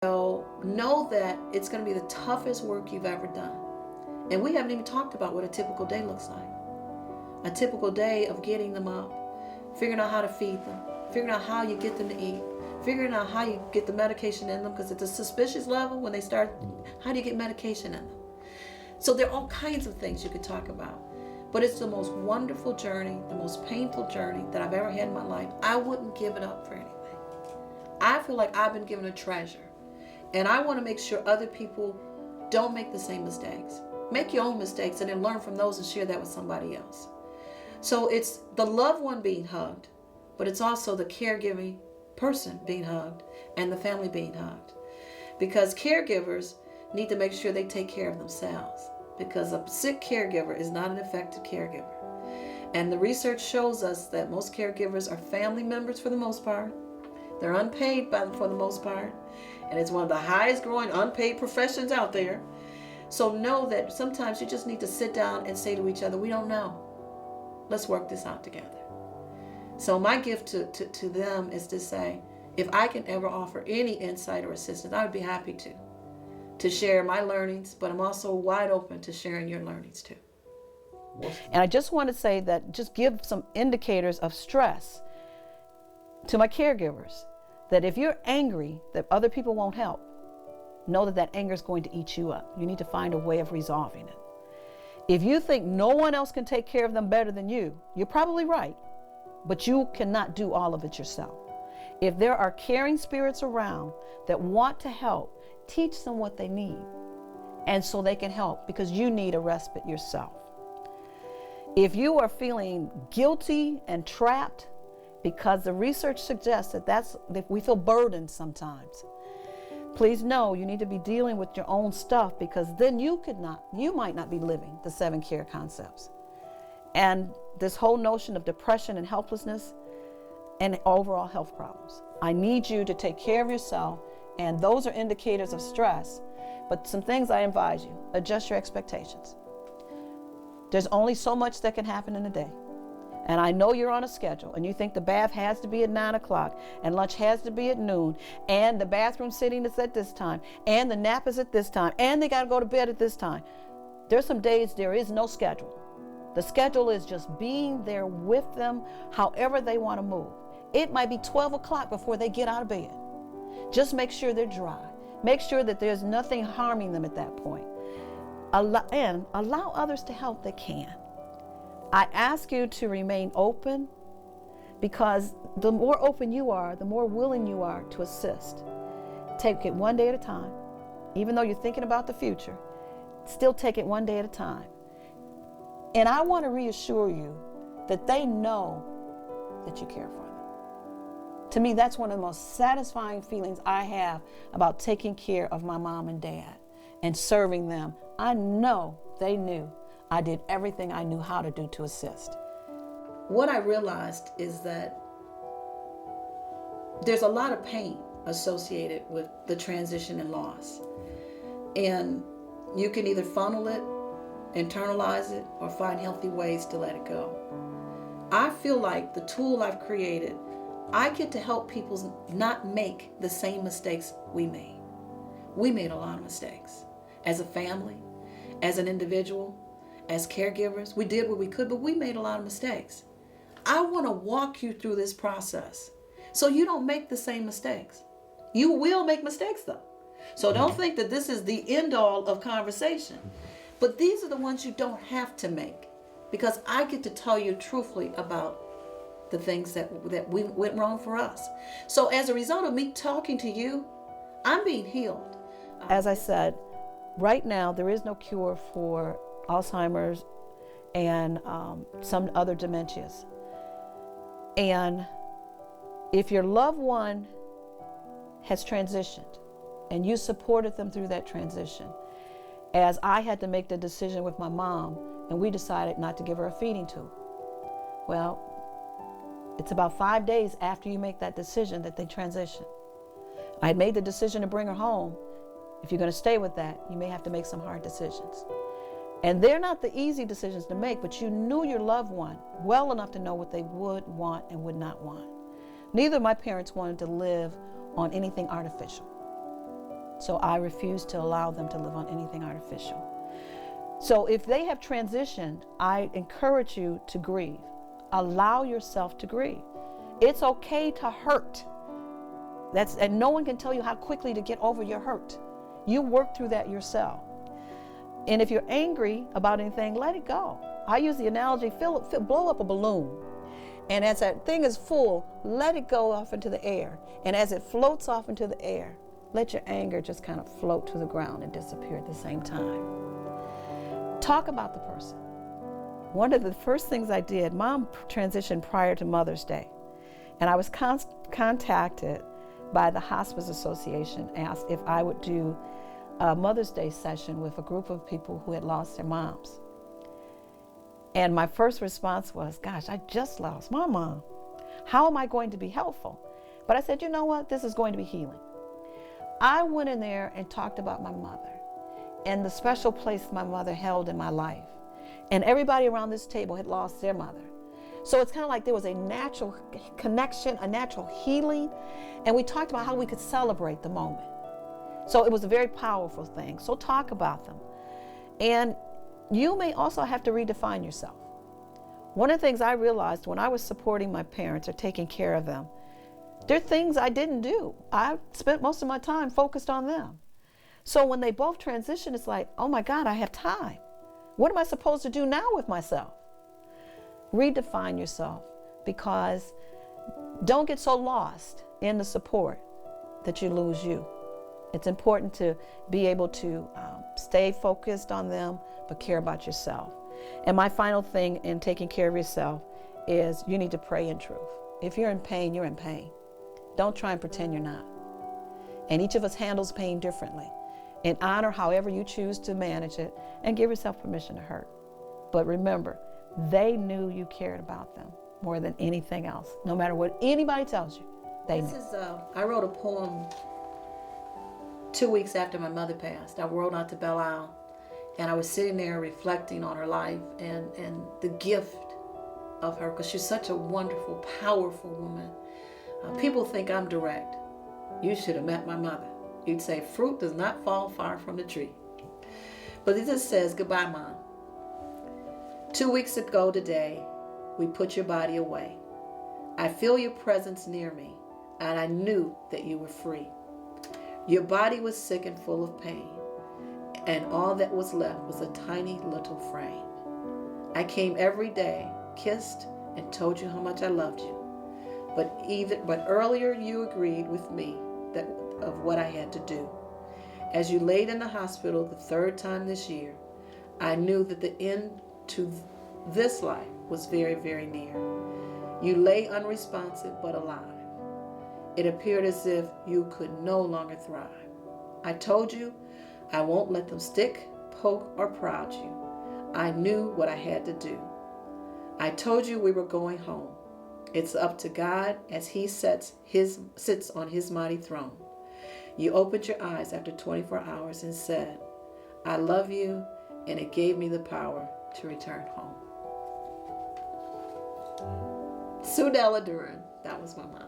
So know that it's going to be the toughest work you've ever done. And we haven't even talked about what a typical day looks like. A typical day of getting them up, figuring out how to feed them, figuring out how you get them to eat, figuring out how you get the medication in them, because at the suspicious level, when they start, how do you get medication in them? So there are all kinds of things you could talk about. But it's the most wonderful journey, the most painful journey that I've ever had in my life. I wouldn't give it up for anything. I feel like I've been given a treasure. And I want to make sure other people don't make the same mistakes. Make your own mistakes and then learn from those and share that with somebody else. So it's the loved one being hugged, but it's also the caregiving person being hugged and the family being hugged. Because caregivers need to make sure they take care of themselves, because a sick caregiver is not an effective caregiver. And the research shows us that most caregivers are family members for the most part. They're unpaid for the most part. And it's one of the highest growing unpaid professions out there. So know that sometimes you just need to sit down and say to each other, we don't know. Let's work this out together. So my gift to them is to say, if I can ever offer any insight or assistance, I would be happy to share my learnings, but I'm also wide open to sharing your learnings too. And I just want to say that, just give some indicators of stress to my caregivers, that if you're angry that other people won't help, know that that anger is going to eat you up. You need to find a way of resolving it. If you think no one else can take care of them better than you, you're probably right, but you cannot do all of it yourself. If there are caring spirits around that want to help, teach them what they need, and so they can help, because you need a respite yourself. If you are feeling guilty and trapped, because the research suggests that we feel burdened sometimes, please know you need to be dealing with your own stuff, because then you might not be living the 7 care concepts. And this whole notion of depression and helplessness and overall health problems. I need you to take care of yourself, and those are indicators of stress. But some things I advise you: adjust your expectations. There's only so much that can happen in a day. And I know you're on a schedule, and you think the bath has to be at 9 o'clock, and lunch has to be at noon, and the bathroom sitting is at this time, and the nap is at this time, and they got to go to bed at this time. There's some days there is no schedule. The schedule is just being there with them however they want to move. It might be 12 o'clock before they get out of bed. Just make sure they're dry. Make sure that there's nothing harming them at that point. Allow others to help that can. I ask you to remain open, because the more open you are, the more willing you are to assist. Take it one day at a time. Even though you're thinking about the future, still take it one day at a time. And I want to reassure you that they know that you care for them. To me, that's one of the most satisfying feelings I have about taking care of my mom and dad and serving them. I know they knew I did everything I knew how to do to assist. What I realized is that there's a lot of pain associated with the transition and loss. And you can either funnel it, internalize it, or find healthy ways to let it go. I feel like the tool I've created, I get to help people not make the same mistakes we made. We made a lot of mistakes. As a family, as an individual, as caregivers, we did what we could, but we made a lot of mistakes. I want to walk you through this process so you don't make the same mistakes. You will make mistakes though. So don't think that this is the end all of conversation. But these are the ones you don't have to make, because I get to tell you truthfully about the things that we went wrong for us. So as a result of me talking to you, I'm being healed. As I said, right now there is no cure for Alzheimer's and some other dementias. And if your loved one has transitioned and you supported them through that transition, as I had to make the decision with my mom, and we decided not to give her a feeding tube. Well, it's about 5 days after you make that decision that they transition. I had made the decision to bring her home. If you're going to stay with that, you may have to make some hard decisions. And they're not the easy decisions to make, but you knew your loved one well enough to know what they would want and would not want. Neither of my parents wanted to live on anything artificial. So I refuse to allow them to live on anything artificial. So if they have transitioned, I encourage you to grieve. Allow yourself to grieve. It's okay to hurt. And no one can tell you how quickly to get over your hurt. You work through that yourself. And if you're angry about anything, let it go. I use the analogy, blow up a balloon. And as that thing is full, let it go off into the air. And as it floats off into the air, let your anger just kind of float to the ground and disappear at the same time. Talk about the person. One of the first things I did, Mom transitioned prior to Mother's Day. And I was contacted by the Hospice Association, asked if I would do a Mother's Day session with a group of people who had lost their moms. And my first response was, gosh, I just lost my mom. How am I going to be helpful? But I said, you know what? This is going to be healing. I went in there and talked about my mother and the special place my mother held in my life. And everybody around this table had lost their mother. So it's kind of like there was a natural connection, a natural healing. And we talked about how we could celebrate the moment. So it was a very powerful thing. So talk about them. And you may also have to redefine yourself. One of the things I realized when I was supporting my parents or taking care of them, there are things I didn't do. I spent most of my time focused on them. So when they both transitioned, it's like, oh my God, I have time. What am I supposed to do now with myself? Redefine yourself, because don't get so lost in the support that you lose you. It's important to be able to stay focused on them, but care about yourself. And my final thing in taking care of yourself is you need to pray in truth. If you're in pain, you're in pain. Don't try and pretend you're not. And each of us handles pain differently. And honor however you choose to manage it, and give yourself permission to hurt. But remember, they knew you cared about them more than anything else. No matter what anybody tells you, they knew. I wrote a poem 2 weeks after my mother passed. I rode out to Belle Isle, and I was sitting there reflecting on her life and the gift of her, because she's such a wonderful, powerful woman. People think I'm direct. You should have met my mother. You'd say, fruit does not fall far from the tree. But it just says, goodbye, Mom. 2 weeks ago today, we put your body away. I feel your presence near me, and I knew that you were free. Your body was sick and full of pain, and all that was left was a tiny little frame. I came every day, kissed, and told you how much I loved you. But earlier you agreed with me of what I had to do. As you laid in the hospital the third time this year, I knew that the end to this life was very, very near. You lay unresponsive but alive. It appeared as if you could no longer thrive. I told you I won't let them stick, poke, or prod you. I knew what I had to do. I told you we were going home. It's up to God as He sits on His mighty throne. You opened your eyes after 24 hours and said, I love you, and it gave me the power to return home. Sue Della Duran, that was my mom.